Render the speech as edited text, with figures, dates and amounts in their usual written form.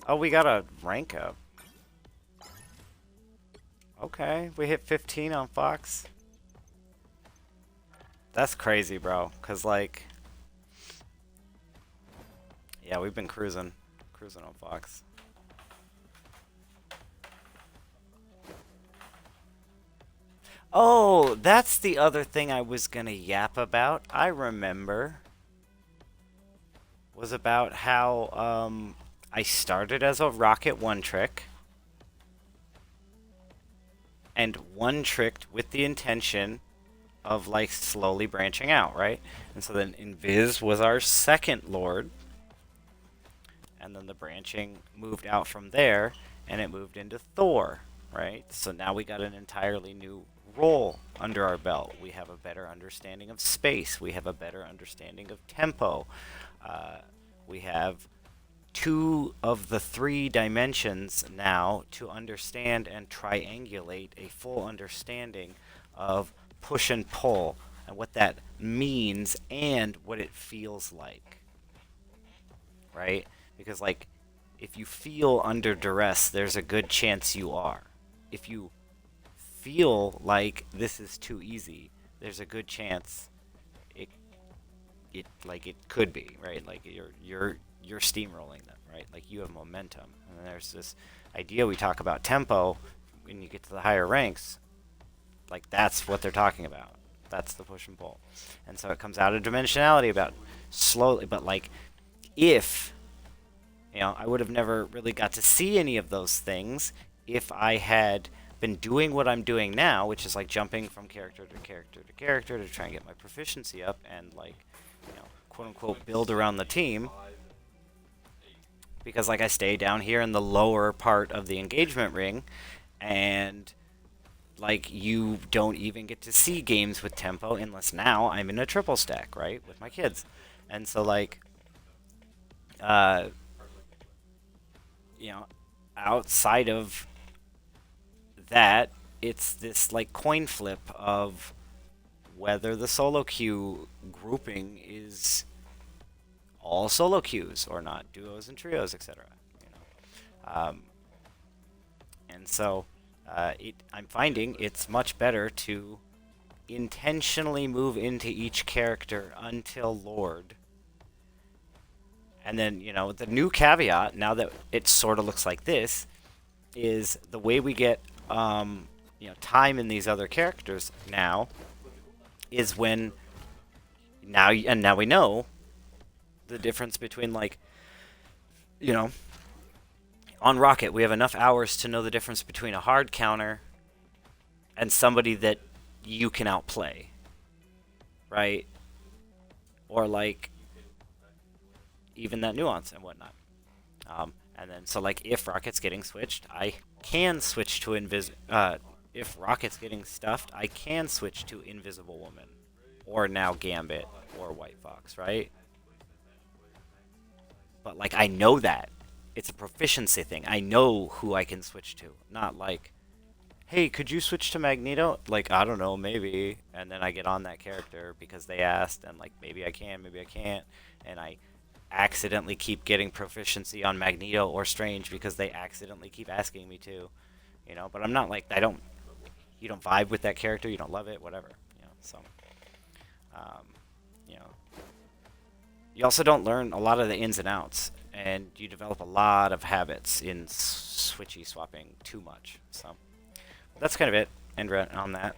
Oh, we got a rank up. Okay, we hit 15 on Fox. That's crazy, bro. Cause like, yeah, we've been cruising on Fox. Oh, that's the other thing I was gonna yap about. I remember was about how I started as a rocket one trick and one tricked with the intention of like slowly branching out, right? And so then Invis was our second lord, and then the branching moved out from there, and it moved into Thor, right? So now we got an entirely new role under our belt. We have a better understanding of space. We have a better understanding of tempo. Uh, we have two of the three dimensions now to understand and triangulate a full understanding of push and pull and what that means and what it feels like, right? Because, like, if you feel under duress, there's a good chance you are. If you feel like this is too easy, there's a good chance it it could be, right? Like you're steamrolling them, right? Like you have momentum. And then there's this idea we talk about tempo when you get to the higher ranks, like that's what they're talking about. That's the push and pull. And so it comes out of dimensionality about slowly, but like if I would have never really got to see any of those things if I had been doing what I'm doing now, which is like jumping from character to character to character to try and get my proficiency up and like, quote unquote, build around the team. Because like I stay down here in the lower part of the engagement ring, and like you don't even get to see games with tempo unless now I'm in a triple stack, right, with my kids, and so like, uh, you know, outside of that, it's this like coin flip of whether the solo queue grouping is all solo queues or not, duos and trios, etc. You know, and so I'm finding it's much better to intentionally move into each character until Lord. And then, the new caveat, now that it sort of looks like this, is the way we get time in these other characters now is when now we know the difference between like on Rocket we have enough hours to know the difference between a hard counter and somebody that you can outplay, right? Or like even that nuance and whatnot. And then so like if Rocket's getting switched, I can switch to if Rocket's getting stuffed, I can switch to Invisible Woman, or now Gambit or White Fox, right? But like I know that it's a proficiency thing. I know who I can switch to, not like, hey, could you switch to Magneto? Like I don't know, maybe, and then I get on that character because they asked, and like maybe I can, maybe I can't, and I accidentally keep getting proficiency on Magneto or Strange because they accidentally keep asking me to, But I'm not like you don't vibe with that character, you don't love it, whatever, So, um, you know, you also don't learn a lot of the ins and outs, and you develop a lot of habits in switchy swapping too much. So that's kind of it, and on that.